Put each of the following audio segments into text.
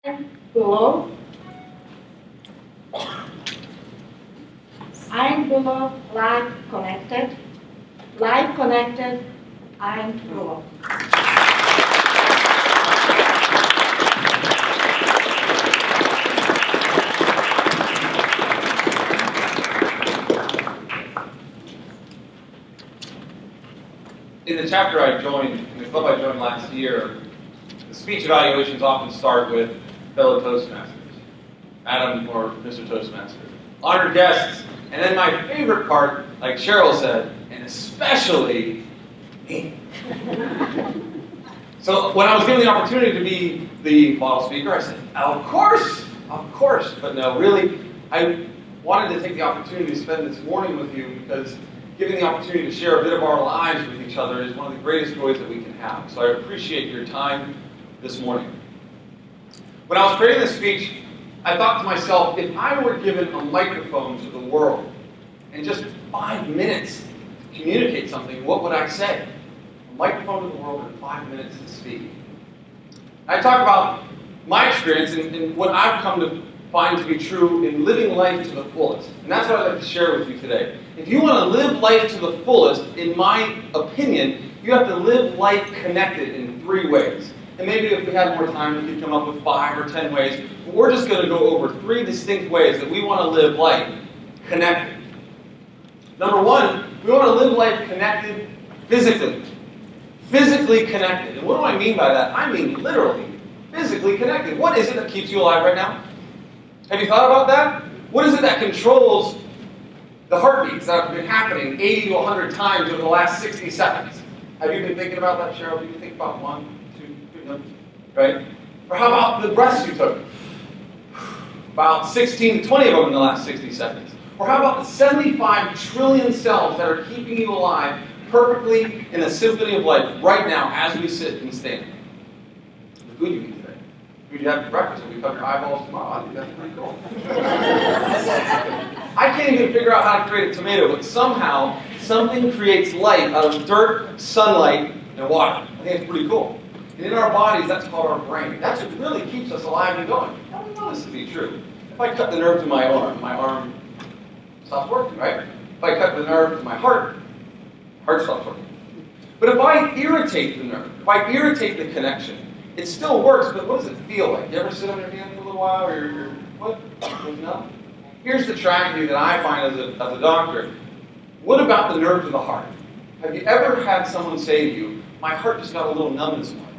Below. I'm below, live connected. Live connected, I'm below. In the chapter I joined, in the club I joined last year, the speech evaluations often start with fellow Toastmasters, Adam or Mr. Toastmaster, honored guests, and then my favorite part, like Cheryl said, and especially me. So when I was given the opportunity to be the model speaker, I said, of course, but no, really, I wanted to take the opportunity to spend this morning with you because giving the opportunity to share a bit of our lives with each other is one of the greatest joys that we can have. So I appreciate your time this morning. When I was creating this speech, I thought to myself, if I were given a microphone to the world and just 5 minutes to communicate something, what would I say? A microphone to the world and 5 minutes to speak. I talk about my experience and what I've come to find to be true in living life to the fullest. And that's what I'd like to share with you today. If you want to live life to the fullest, in my opinion, you have to live life connected in 3 ways. And maybe if we had more time, we could come up with 5 or 10 ways. But we're just going to go over 3 distinct ways that we want to live life connected. Number 1, we want to live life connected physically. Physically connected. And what do I mean by that? I mean literally physically connected. What is it that keeps you alive right now? Have you thought about that? What is it that controls the heartbeats that have been happening 80 to 100 times over the last 60 seconds? Have you been thinking about that, Cheryl? Do you think about 1, 2, 3, no? Right? Or how about the breaths you took? About 16 to 20 of them in the last 60 seconds. Or how about the 75 trillion cells that are keeping you alive perfectly in the symphony of life right now as we sit and stand? The food you eat today. Food you have for breakfast, and we cut your eyeballs tomorrow. I think that's pretty cool. I can't even figure out how to create a tomato, but somehow something creates light out of dirt, sunlight, and water. I think it's pretty cool. And in our bodies, that's called our brain. That's what really keeps us alive and going. How do we know this to be true? If I cut the nerve to my arm stops working, right? If I cut the nerve to my heart stops working. But if I irritate the nerve, if I irritate the connection, it still works, but what does it feel like? You ever sit on your hand for a little while, or you're what? No? Here's the tragedy that I find as a doctor. What about the nerve to the heart? Have you ever had someone say to you, my heart just got a little numb this morning?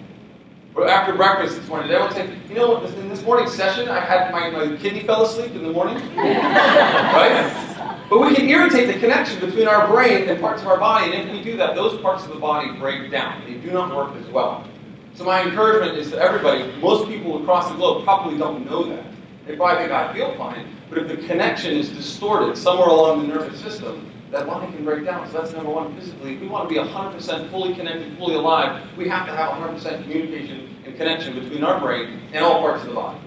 Or after breakfast this morning, did anyone say, you know, in this morning's session, I had my kidney fell asleep in the morning? Right? But we can irritate the connection between our brain and parts of our body, and if we do that, those parts of the body break down. They do not work as well. So my encouragement is to everybody, most people across the globe probably don't know that. They probably think I feel fine, but if the connection is distorted somewhere along the nervous system, that line can break down. So that's number 1 physically. If we want to be 100% fully connected, fully alive, we have to have 100% communication and connection between our brain and all parts of the body.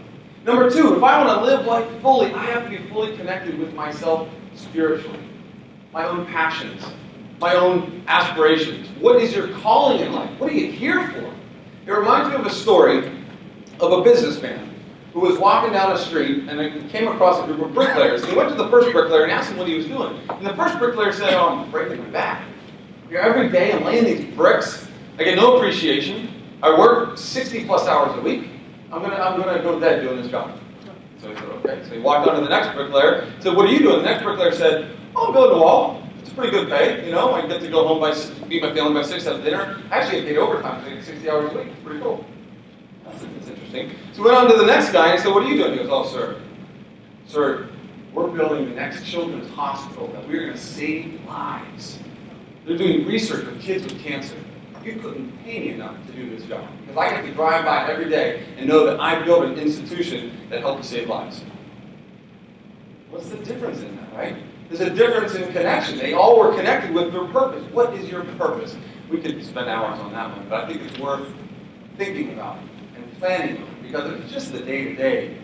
Number 2, if I want to live life fully, I have to be fully connected with myself spiritually. My own passions, my own aspirations. What is your calling in life? What are you here for? It reminds me of a story of a businessman who was walking down a street and he came across a group of bricklayers. And he went to the first bricklayer and asked him what he was doing. And the first bricklayer said, oh, I'm breaking my back. Here every day I'm laying these bricks. I get no appreciation. I work 60 plus hours a week. I'm gonna go to bed doing this job. So he said, okay. So he walked on to the next bricklayer. Said, what are you doing? The next bricklayer said, oh, I'm building a wall. It's pretty good pay, you know. I get to go home feed my family by 6, have dinner. I actually get paid overtime, so I get 60 hours a week. It's pretty cool. That's interesting. So we went on to the next guy and he said, what are you doing? He goes, oh, sir, we're building the next children's hospital that we're going to save lives. They're doing research with kids with cancer. You couldn't pay me enough to do this job. Because I get to drive by every day and know that I built an institution that helped to save lives. What's the difference in that, right? There's a difference in connection. They all were connected with their purpose. What is your purpose? We could spend hours on that one, but I think it's worth thinking about and planning on, because if it's just the day-to-day,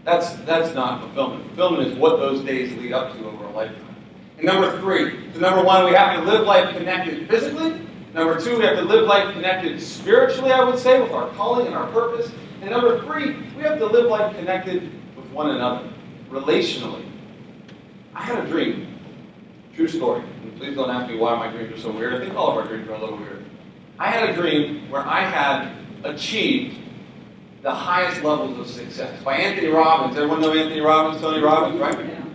that's not fulfillment. Fulfillment is what those days lead up to over a lifetime. And number 3, so number 1, we have to live life connected physically, Number 2, we have to live life connected spiritually, I would say, with our calling and our purpose. And number 3, we have to live life connected with one another, relationally. I had a dream. True story. And please don't ask me why my dreams are so weird. I think all of our dreams are a little weird. I had a dream where I had achieved the highest levels of success. By Anthony Robbins. Everyone know Anthony Robbins, Tony Robbins, right? Yeah.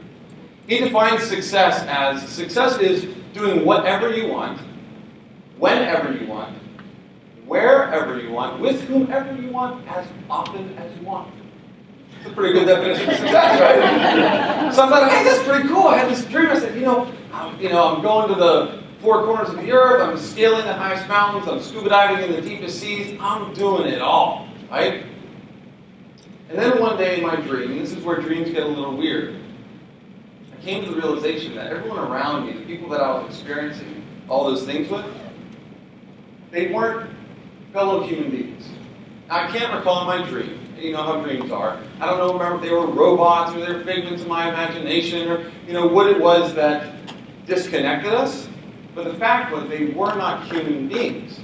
He defines success is doing whatever you want, whenever you want, wherever you want, with whomever you want, as often as you want. That's a pretty good definition of success, right? So I thought, hey, that's pretty cool. I had this dream. I said, I'm going to the four corners of the earth. I'm scaling the highest mountains. I'm scuba diving in the deepest seas. I'm doing it all, right? And then one day in my dream, and this is where dreams get a little weird, I came to the realization that everyone around me, the people that I was experiencing all those things with, they weren't fellow human beings. Now, I can't recall in my dream. You know how dreams are. I don't know, remember if they were robots or they were figments of my imagination or, what it was that disconnected us. But the fact was they were not human beings.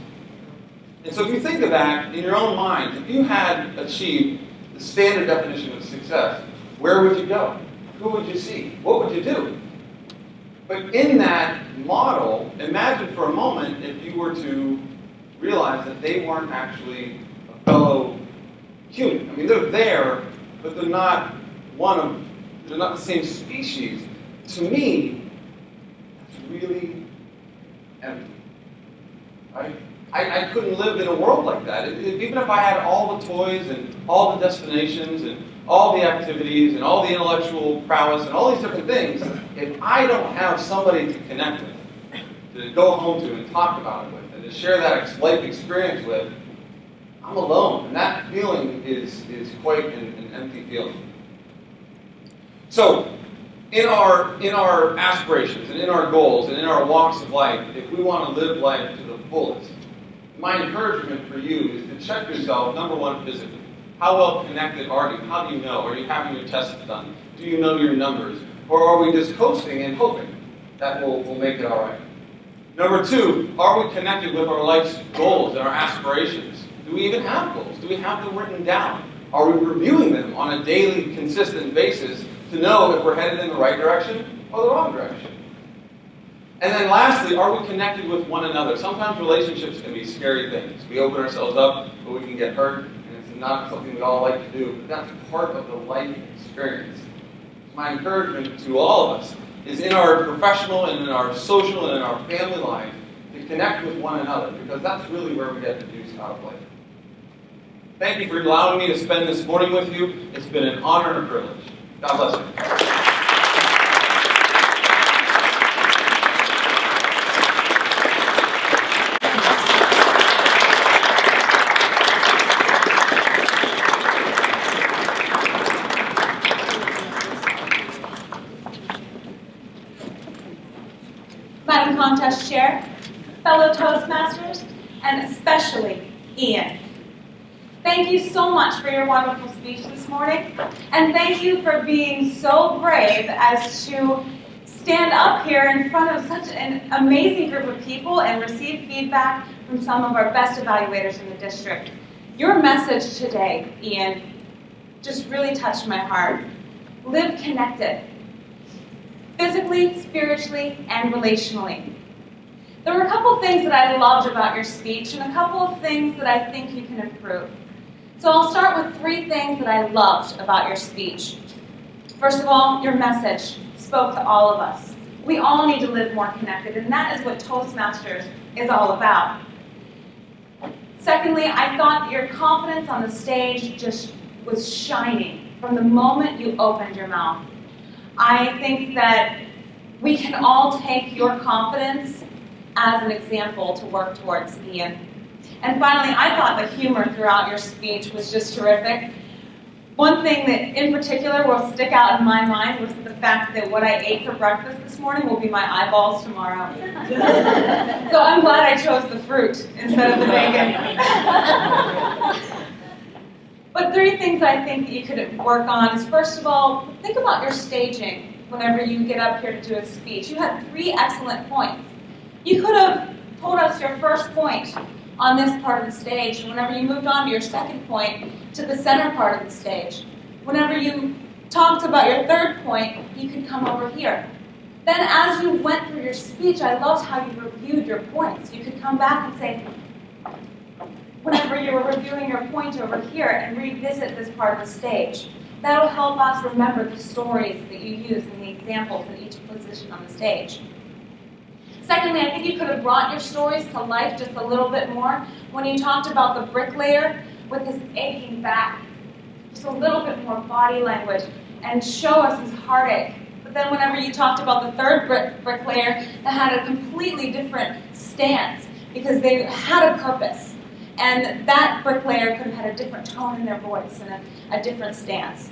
And so if you think of that in your own mind, if you had achieved the standard definition of success, where would you go? Who would you see? What would you do? But in that model, imagine for a moment if you were to realize that they weren't actually a fellow human. I mean, they're there, but they're not they're not the same species. To me, that's really empty. Right? I couldn't live in a world like that. Even if I had all the toys and all the destinations and all the activities and all the intellectual prowess and all these different things, if I don't have somebody to connect with, to go home to and talk about it with, and to share that life experience with, I'm alone. And that feeling is quite an empty feeling. So, in our aspirations and in our goals and in our walks of life, if we want to live life to the fullest, my encouragement for you is to check yourself, number one, physically. How well connected are you? How do you know? Are you having your tests done? Do you know your numbers? Or are we just coasting and hoping that we'll make it all right? Number two, are we connected with our life's goals and our aspirations? Do we even have goals? Do we have them written down? Are we reviewing them on a daily, consistent basis to know if we're headed in the right direction or the wrong direction? And then lastly, are we connected with one another? Sometimes relationships can be scary things. We open ourselves up, but we can get hurt, and it's not something we all like to do, but that's part of the life experience. My encouragement to all of us is in our professional and in our social and in our family life to connect with one another, because that's really where we get the juice out of life. Thank you for allowing me to spend this morning with you. It's been an honor and a privilege. God bless you. Madam Contest Chair, fellow Toastmasters, and especially Ian. Thank you so much for your wonderful speech this morning, and thank you for being so brave as to stand up here in front of such an amazing group of people and receive feedback from some of our best evaluators in the district. Your message today, Ian, just really touched my heart. Live connected. Physically, spiritually, and relationally. There were a couple things that I loved about your speech and a couple of things that I think you can improve. So I'll start with 3 things that I loved about your speech. First of all, your message spoke to all of us. We all need to live more connected, and that is what Toastmasters is all about. Secondly, I thought that your confidence on the stage just was shining from the moment you opened your mouth. I think that we can all take your confidence as an example to work towards, Ian. And finally, I thought the humor throughout your speech was just terrific. One thing that in particular will stick out in my mind was the fact that what I ate for breakfast this morning will be my eyeballs tomorrow. So I'm glad I chose the fruit instead of the bacon. But 3 things I think that you could work on is, first of all, think about your staging whenever you get up here to do a speech. You had 3 excellent points. You could have told us your first point on this part of the stage, and whenever you moved on to your second point, to the center part of the stage. Whenever you talked about your third point, you could come over here. Then as you went through your speech, I loved how you reviewed your points. You could come back and say, whenever you were reviewing your point over here, and revisit this part of the stage. That'll help us remember the stories that you used and the examples in each position on the stage. Secondly, I think you could have brought your stories to life just a little bit more when you talked about the bricklayer with his aching back. Just a little bit more body language and show us his heartache. But then whenever you talked about the third bricklayer that had a completely different stance because they had a purpose. And that bricklayer could have had a different tone in their voice and a different stance.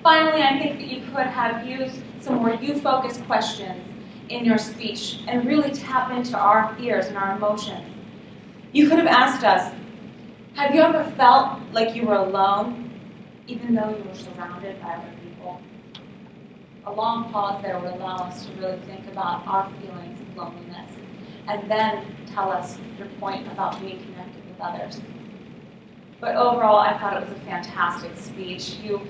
Finally, I think that you could have used some more you-focused questions in your speech and really tap into our fears and our emotions. You could have asked us, have you ever felt like you were alone, even though you were surrounded by other people? A long pause there would allow us to really think about our feelings of loneliness, and then tell us your point about being connected with others. But overall, I thought it was a fantastic speech. You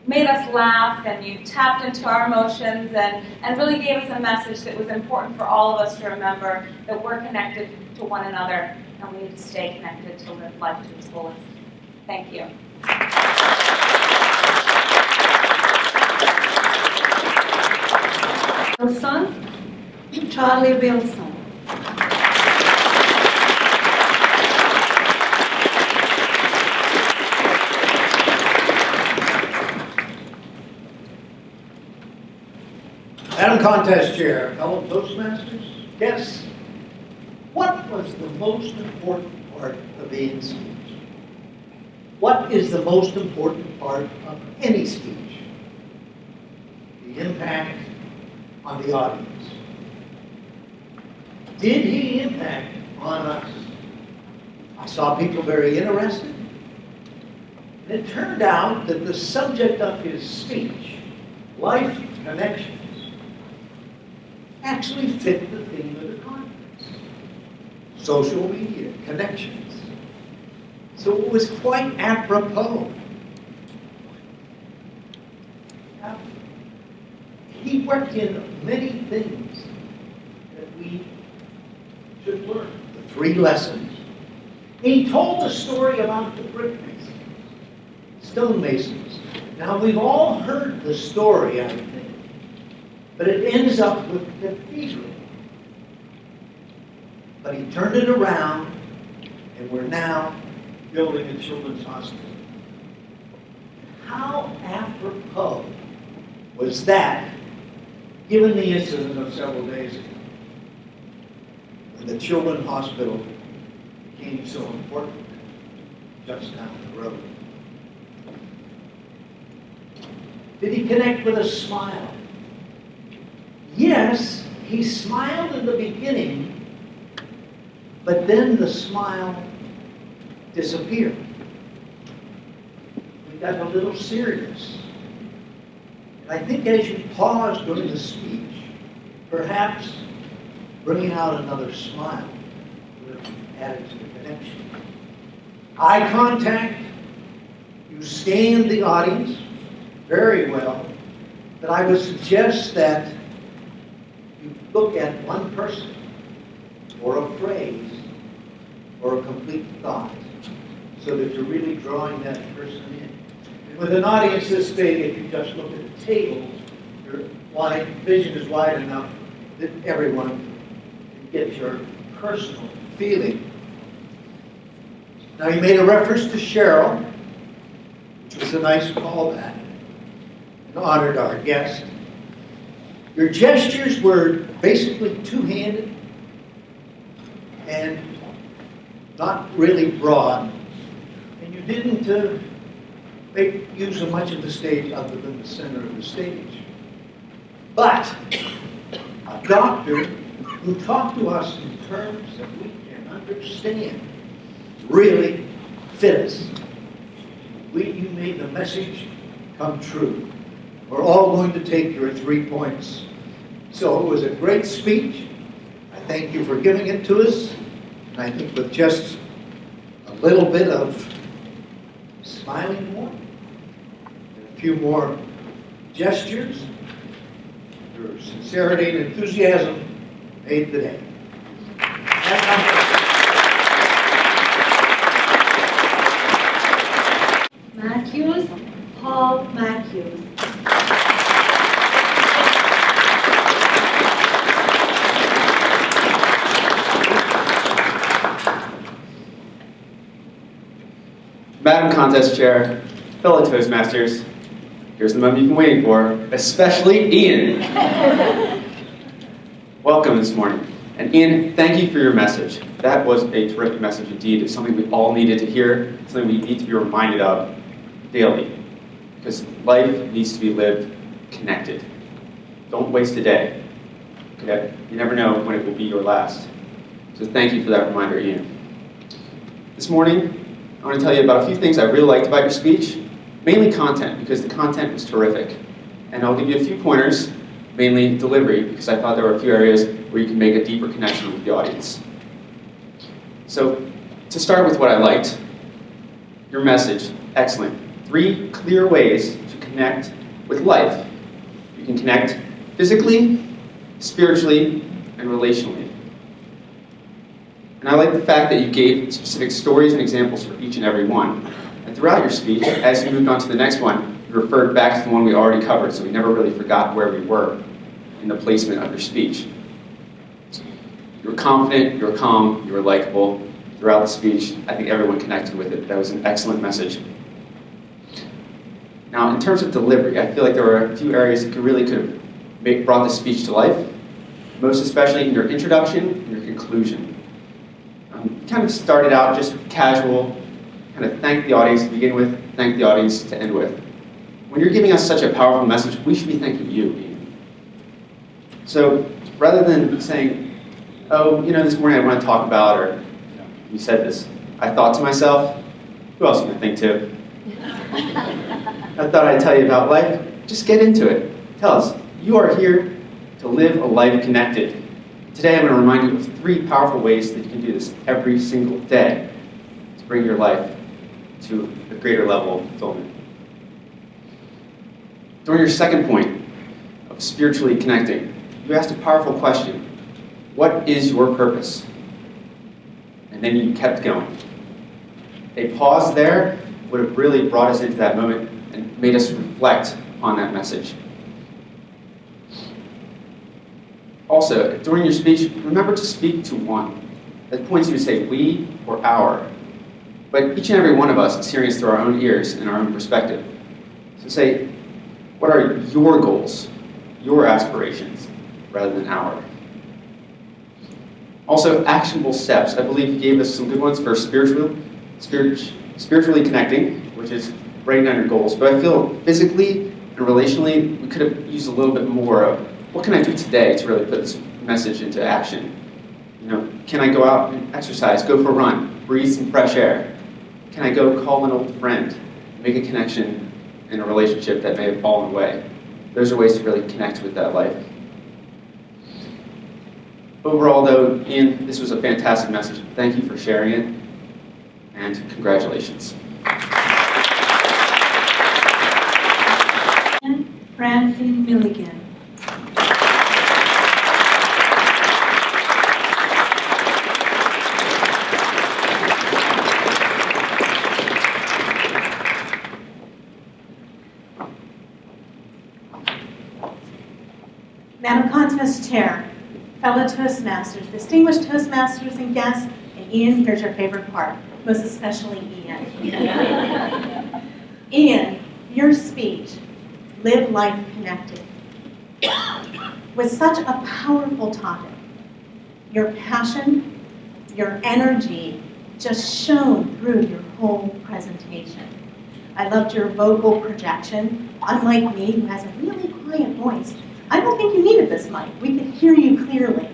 made us laugh, and you tapped into our emotions, and really gave us a message that was important for all of us to remember, that we're connected to one another, and we need to stay connected to live life to its fullest. Thank you. Wilson, Charlie Wilson. Madam Contest Chair, fellow Toastmasters, guests, what was the most important part of Ian's speech? What is the most important part of any speech? The impact on the audience. Did he impact on us? I saw people very interested. And it turned out that the subject of his speech, life connections, actually fit the theme of the conference. Social media, connections. So it was quite apropos. Now, he worked in many things that we should learn. The 3 lessons. He told a story about the brick masons, stonemasons. Now we've all heard the story, I think. But it ends up with the cathedral. But he turned it around, and we're now building a children's hospital. How apropos was that, given the incident of several days ago, when the children's hospital became so important just down the road? Did he connect with a smile? Yes, he smiled in the beginning, but then the smile disappeared. We got a little serious. And I think as you pause during the speech, perhaps bringing out another smile would have added to the connection. Eye contact, you scanned the audience very well, but I would suggest that you look at one person, or a phrase, or a complete thought, so that you're really drawing that person in. And with an audience this big, if you just look at the table, your vision is wide enough that everyone can get your personal feeling. Now, you made a reference to Cheryl, which was a nice callback, and honored our guest. Your gestures were basically two-handed and not really broad, and you didn't make use of much of the stage other than the center of the stage. But a doctor who talked to us in terms that we can understand really fit us. You made the message come true. We're all going to take your 3 points. So it was a great speech. I thank you for giving it to us. And I think with just a little bit of smiling more, and a few more gestures, your sincerity and enthusiasm made the day. Matthews, Paul Matthews. Madam Contest Chair, fellow Toastmasters, here's the moment you've been waiting for, especially Ian. Welcome this morning. And Ian, thank you for your message. That was a terrific message indeed. It's something we all needed to hear, something we need to be reminded of daily. Because life needs to be lived connected. Don't waste a day. Okay? You never know when it will be your last. So thank you for that reminder, Ian. This morning, I want to tell you about a few things I really liked about your speech, mainly content, because the content was terrific. And I'll give you a few pointers, mainly delivery, because I thought there were a few areas where you can make a deeper connection with the audience. So, to start with what I liked, your message, excellent. 3 clear ways to connect with life. You can connect physically, spiritually, and relationally. And I like the fact that you gave specific stories and examples for each and every one. And throughout your speech, as you moved on to the next one, you referred back to the one we already covered, so we never really forgot where we were in the placement of your speech. You were confident, you were calm, you were likable. Throughout the speech, I think everyone connected with it. That was an excellent message. Now, in terms of delivery, I feel like there were a few areas that could have brought the speech to life, most especially in your introduction and your conclusion. Kind of started out just casual, kind of thank the audience to begin with, thank the audience to end with. When you're giving us such a powerful message, we should be thanking you, Ian. So rather than saying, oh, this morning I want to talk about, or you said this, I thought to myself, who else can I think to? I thought I'd tell you about life. Just get into it. Tell us, you are here to live a life connected. Today I'm going to remind you of 3 powerful ways that you can do this every single day to bring your life to a greater level of fulfillment. During your second point of spiritually connecting, you asked a powerful question. What is your purpose? And then you kept going. A pause there would have really brought us into that moment and made us reflect on that message. Also, during your speech, remember to speak to one. That points you to say we or our. But each and every one of us is hearing this through our own ears and our own perspective. So say, what are your goals, your aspirations, rather than our? Also, actionable steps. I believe you gave us some good ones for spiritually connecting, which is writing down your goals. But I feel physically and relationally, we could have used a little bit more of what can I do today to really put this message into action? Can I go out and exercise, go for a run, breathe some fresh air? Can I go call an old friend, make a connection in a relationship that may have fallen away? Those are ways to really connect with that life. Overall, though, Ian, this was a fantastic message. Thank you for sharing it, and congratulations. Francine Milligan. Madam Contest Chair, fellow Toastmasters, distinguished Toastmasters and guests, and Ian, here's your favorite part, most especially Ian. Ian, your speech, Live Life Connected, was such a powerful topic. Your passion, your energy just shone through your whole presentation. I loved your vocal projection. Unlike me, who has a really quiet voice, I don't think you needed this mic. We could hear you clearly.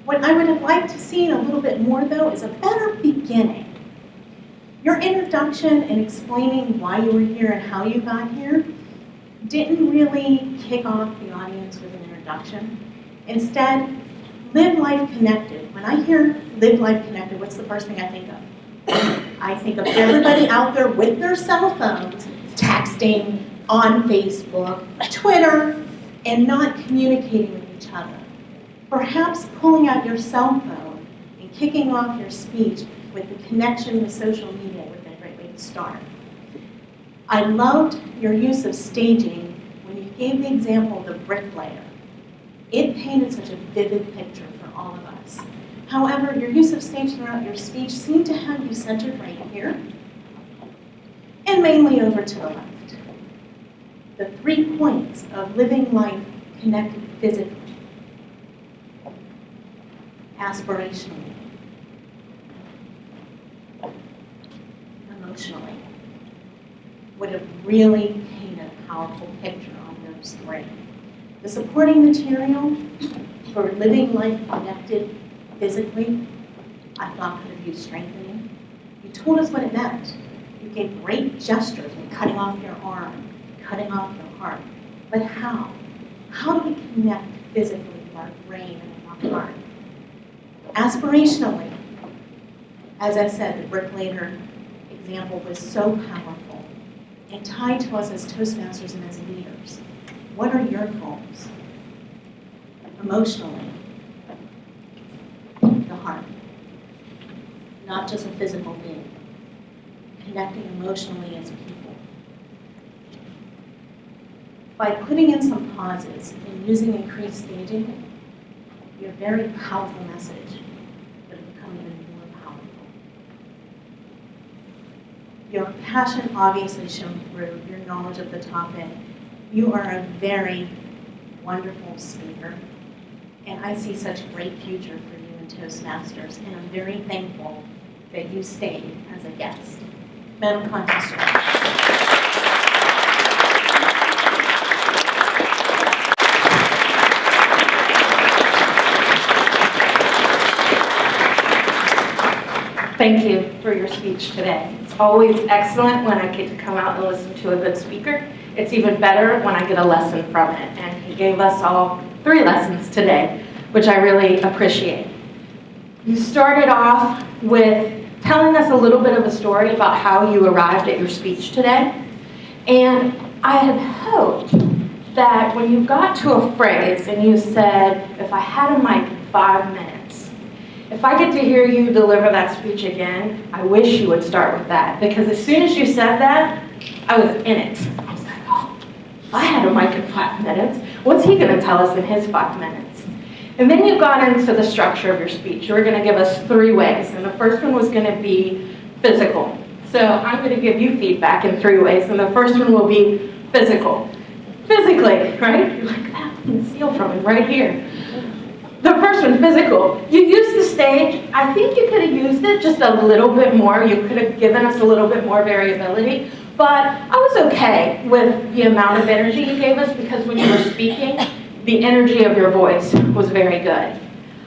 What I would have liked to see a little bit more, though, is a better beginning. Your introduction and explaining why you were here and how you got here didn't really kick off the audience with an introduction. Instead, Live life connected. When I hear live life connected, what's the first thing I think of? I think of everybody out there with their cell phones, texting on Facebook, Twitter, and not communicating with each other. Perhaps pulling out your cell phone and kicking off your speech with the connection with social media would be a great way to start. I loved your use of staging when you gave the example of the bricklayer. It painted such a vivid picture for all of us. However, your use of stage throughout your speech seemed to have you centered right here and mainly over to the left. The 3 points of living life connected physically, aspirationally, emotionally, would have really painted a powerful picture on those 3. The supporting material for living life connected physically, I thought could have used strengthening. You told us what it meant. You gave great gestures in cutting off your arm, cutting off your heart. But how? How do we connect physically with our brain and our heart? Aspirationally, as I said, the bricklayer example was so powerful and tied to us as Toastmasters and as leaders. What are your goals? Emotionally, the heart, not just a physical being, connecting emotionally as people. By putting in some pauses and using increased staging, your very powerful message would become even more powerful. Your passion obviously shone through, your knowledge of the topic. You are a very wonderful speaker, and I see such a great future for you in Toastmasters, and I'm very thankful that you stayed as a guest. Madam Contestant. Thank you for your speech today. It's always excellent when I get to come out and listen to a good speaker. It's even better when I get a lesson from it. And he gave us all 3 lessons today, which I really appreciate. You started off with telling us a little bit of a story about how you arrived at your speech today. And I had hoped that when you got to a phrase and you said, if I had a mic in 5 minutes, if I get to hear you deliver that speech again, I wish you would start with that. Because as soon as you said that, I was in it. I was like, oh, if I had a mic in 5 minutes, what's he going to tell us in his 5 minutes? And then you got into the structure of your speech. You were going to give us 3 ways. And the first one was going to be physical. So I'm going to give you feedback in 3 ways. And the first one will be physical. Physically, right? You're like, ah, I can steal from him right here. The first one, physical. You used the stage. I think you could have used it just a little bit more. You could have given us a little bit more variability. But I was okay with the amount of energy you gave us because when you were speaking, the energy of your voice was very good.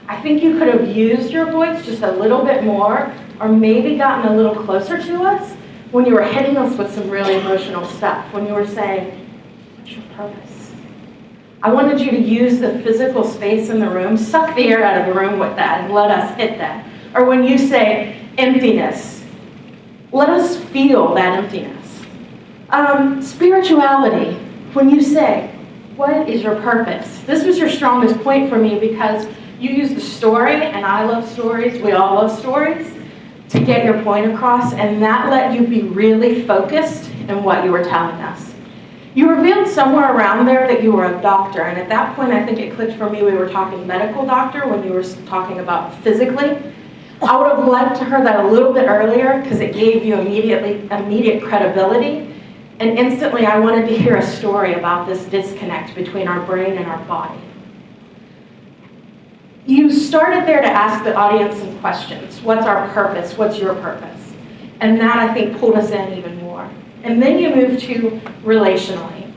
I think you could have used your voice just a little bit more or maybe gotten a little closer to us when you were hitting us with some really emotional stuff. When you were saying, what's your purpose? I wanted you to use the physical space in the room, suck the air out of the room with that and let us hit that. Or when you say emptiness, let us feel that emptiness. Spirituality, when you say, what is your purpose? This was your strongest point for me because you used the story, and I love stories, we all love stories, to get your point across, and that let you be really focused in what you were telling us. You revealed somewhere around there that you were a doctor, and at that point I think it clicked for me we were talking medical doctor when you were talking about physically. I would have liked to hear that a little bit earlier because it gave you immediate credibility. And instantly, I wanted to hear a story about this disconnect between our brain and our body. You started there to ask the audience some questions. What's our purpose? What's your purpose? And that, I think, pulled us in even more. And then you moved to relationally.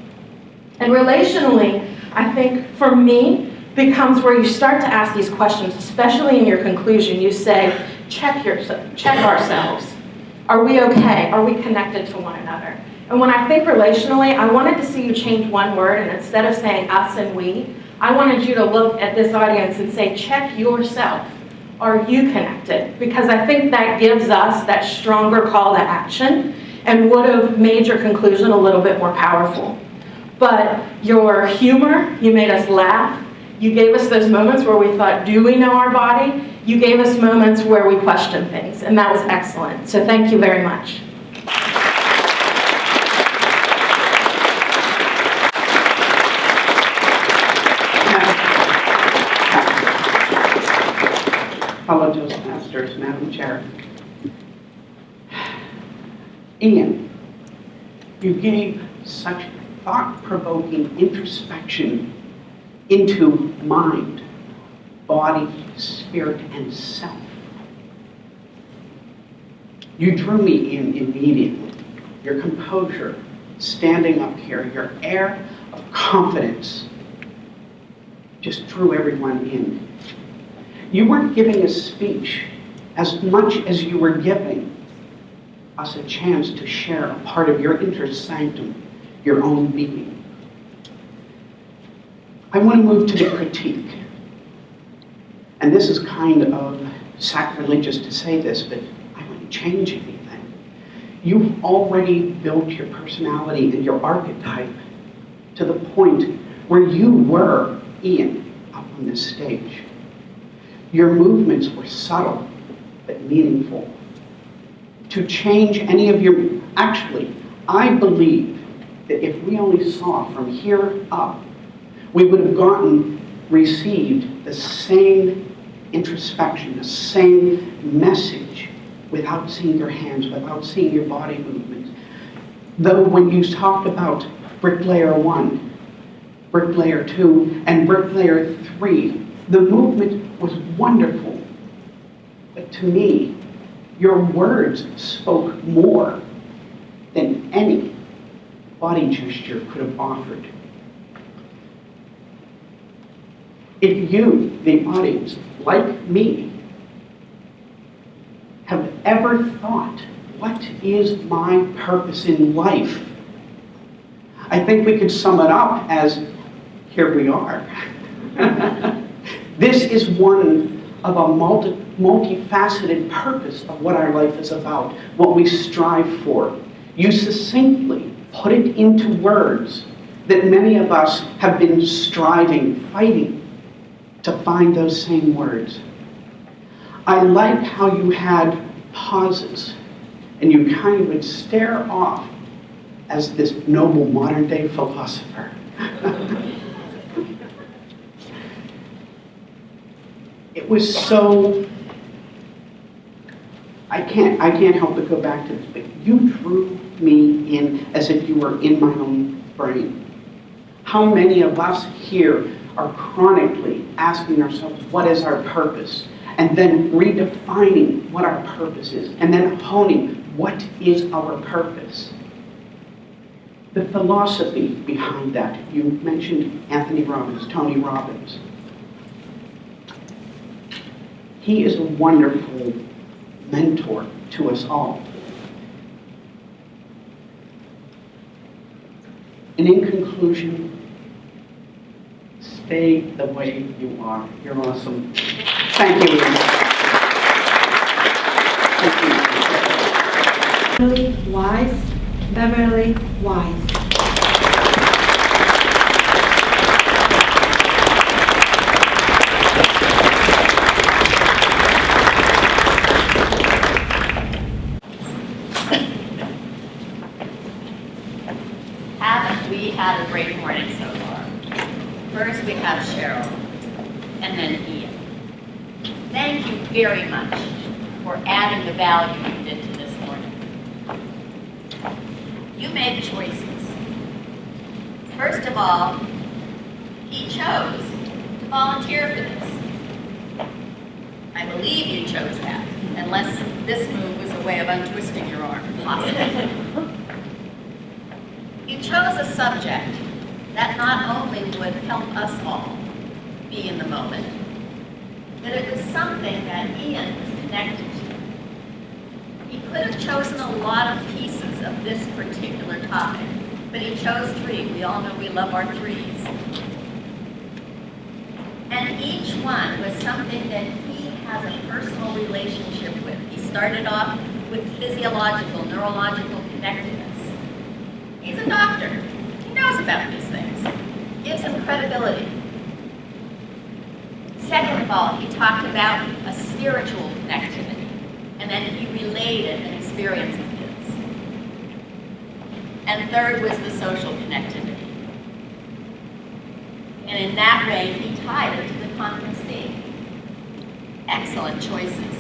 And relationally, I think, for me, becomes where you start to ask these questions, especially in your conclusion. You say, check ourselves. Are we okay? Are we connected to one another? And when I think relationally, I wanted to see you change one word, and instead of saying us and we, I wanted you to look at this audience and say, check yourself. Are you connected? Because I think that gives us that stronger call to action and would have made your conclusion a little bit more powerful. But your humor, you made us laugh. You gave us those moments where we thought, do we know our body? You gave us moments where we questioned things, and that was excellent. So thank you very much. Fellow Toastmasters, Madam Chair. Ian, you gave such thought-provoking introspection into mind, body, spirit, and self. You drew me in immediately. Your composure, standing up here, your air of confidence just drew everyone in. You weren't giving a speech as much as you were giving us a chance to share a part of your inner sanctum, your own being. I want to move to the critique. And this is kind of sacrilegious to say this, but I wouldn't change anything. You've already built your personality and your archetype to the point where you were Ian up on this stage. Your movements were subtle but meaningful. To change any of your, actually, I believe that if we only saw from here up, we would have received the same introspection, the same message without seeing your hands, without seeing your body movements. Though when you talked about Bricklayer 1, Bricklayer 2, and Bricklayer 3, the movement was wonderful. But to me, your words spoke more than any body gesture could have offered. If you, the audience, like me, have ever thought, what is my purpose in life? I think we could sum it up as, here we are. This is one of a multifaceted purpose of what our life is about, what we strive for. You succinctly put it into words that many of us have been striving, fighting to find those same words. I like how you had pauses and you kind of would stare off as this noble modern day philosopher. It was so, I can't help but go back to this, but you drew me in as if you were in my own brain. How many of us here are chronically asking ourselves, what is our purpose? And then redefining what our purpose is, and then honing what is our purpose. The philosophy behind that, you mentioned Anthony Robbins, Tony Robbins. He is a wonderful mentor to us all. And in conclusion, stay the way you are. You're awesome. Thank you. Beverly Wise. Beverly Wise. Haven't we had a great morning so far? First we have Cheryl, and then Ian. Thank you very much for adding the value you did to this morning. You made choices. First of all, he chose to volunteer for this. I believe you chose that, unless this move was a way of untwisting your arm, possibly. You chose a subject that not only would help us all be in the moment, but it was something that Ian was connected to. He could have chosen a lot of pieces of this particular topic, but he chose 3. We all know we love our 3s. And each one was something that he has a personal relationship with. He started off with physiological, neurological connectedness. He's a doctor. He knows about these things. Gives him credibility. Second of all, he talked about a spiritual connectivity, and then he related an experience of his. And third was the social connectivity. And in that way, he tied it to the conference theme. Excellent choices.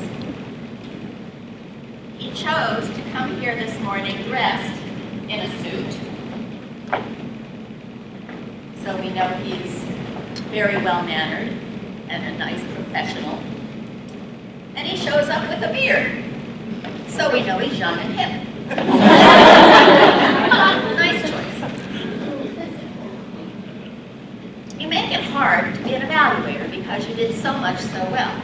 He chose to come here this morning dressed in a suit. So we know he's very well-mannered and a nice professional. And he shows up with a beard. So we know he's young and hip. Nice choice. You make it hard to be an evaluator because you did so much so well.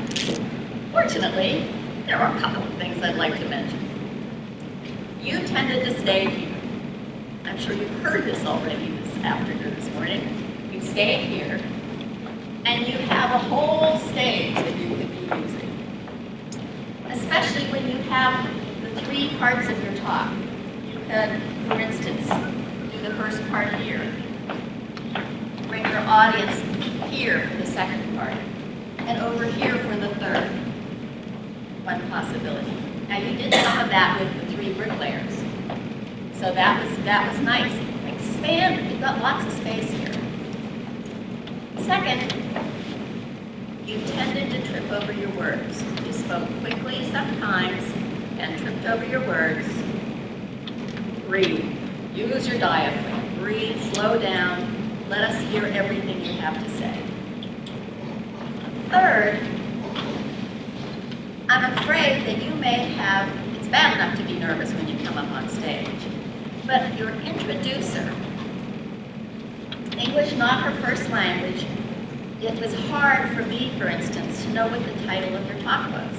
Fortunately, there are a couple of things I'd like to mention. You tended to stay here. I'm sure you've heard this already this afternoon, this morning. You stayed here, and you have a whole stage that you could be using. Especially when you have the three parts of your talk. You could, for instance, do the first part here. Bring your audience here for the second part, and over here for the third. One possibility. Now you did some of that with the three bricklayers, so that was nice. Expand. You've got lots of space here. Second, you tended to trip over your words. You spoke quickly sometimes and tripped over your words. Breathe. Use your diaphragm. Breathe. Slow down. Let us hear everything you have to say. Third, I'm afraid that you may have, it's bad enough to be nervous when you come up on stage, but your introducer, English not her first language, it was hard for me, for instance, to know what the title of your talk was.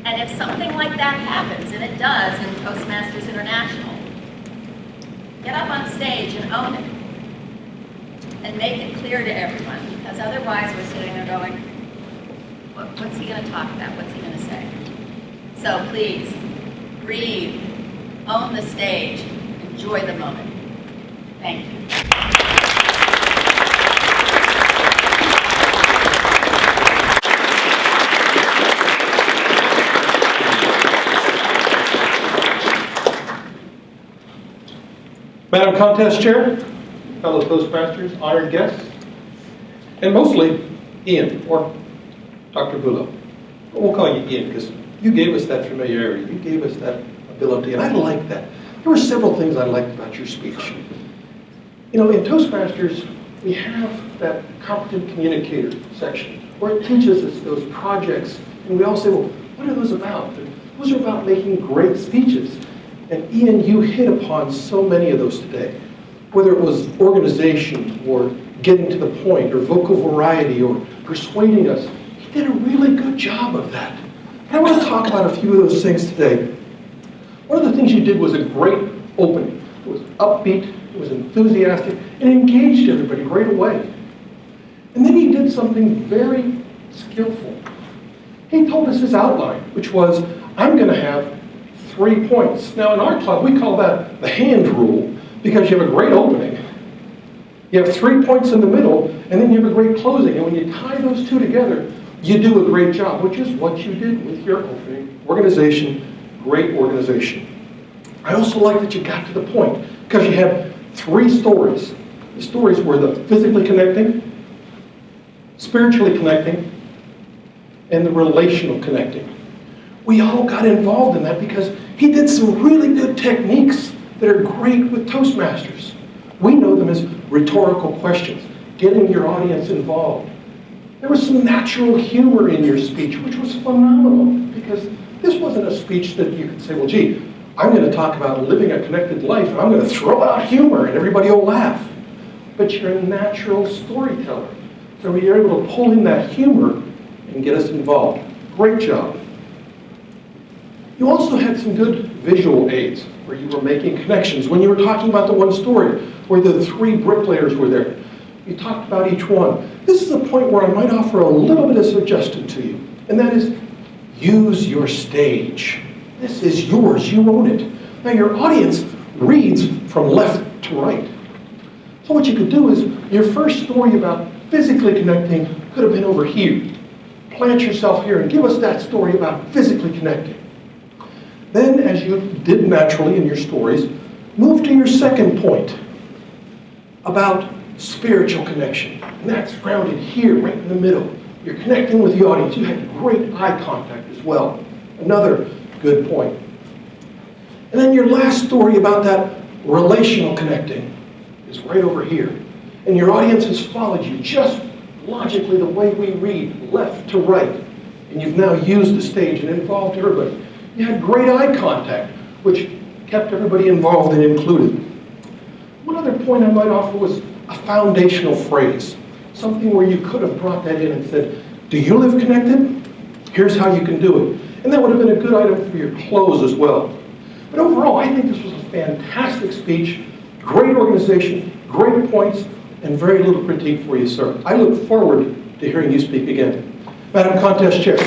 And if something like that happens, and it does in Toastmasters International, get up on stage and own it. And make it clear to everyone, because otherwise we're sitting there going, what's he going to talk about? What's he going to say? So please, breathe, own the stage, enjoy the moment. Thank you. Madam Contest Chair, fellow Toastmasters, honored guests, and mostly Ian, or Dr. Bulow. We'll call you Ian because you gave us that familiarity, you gave us that ability, and I like that. There were several things I liked about your speech. You know, in Toastmasters, we have that competent communicator section where it teaches us those projects, and we all say, well, what are those about? And those are about making great speeches. And Ian, you hit upon so many of those today. Whether it was organization or getting to the point or vocal variety or persuading us, he did a really good job of that. And I want to talk about a few of those things today. One of the things you did was a great opening. It was upbeat, it was enthusiastic, and it engaged everybody right away. And then he did something very skillful. He told us his outline, which was, I'm going to have 3 points. Now in our club, we call that the hand rule, because you have a great opening, you have 3 points in the middle, and then you have a great closing. And when you tie those two together, you do a great job, which is what you did with your opening. Organization, great organization. I also like that you got to the point, because you had 3 stories. The stories were the physically connecting, spiritually connecting, and the relational connecting. We all got involved in that because he did some really good techniques that are great with Toastmasters. We know them as rhetorical questions, getting your audience involved. There was some natural humor in your speech, which was phenomenal, because this wasn't a speech that you could say, well, gee, I'm going to talk about living a connected life, and I'm going to throw out humor, and everybody will laugh. But you're a natural storyteller. So you're able to pull in that humor and get us involved. Great job. You also had some good visual aids where you were making connections. When you were talking about the one story where the 3 bricklayers were there, You talked about each one. This is a point where I might offer a little bit of suggestion to you, and that is use your stage. This is yours. You own it. Now, your audience reads from left to right. So what you could do is your first story about physically connecting could have been over here. Plant yourself here and give us that story about physically connecting. Then, as you did naturally in your stories, move to your second point about spiritual connection. And that's grounded here, right in the middle. You're connecting with the audience. You had great eye contact as well. Another good point. And then your last story about that relational connecting is right over here. And your audience has followed you just logically the way we read, left to right. And you've now used the stage and involved everybody. You had great eye contact, which kept everybody involved and included. One other point I might offer was a foundational phrase, something where you could have brought that in and said, do you live connected? Here's how you can do it. And that would have been a good item for your close as well. But overall, I think this was a fantastic speech, great organization, great points, and very little critique for you, sir. I look forward to hearing you speak again. Madam Contest Chair.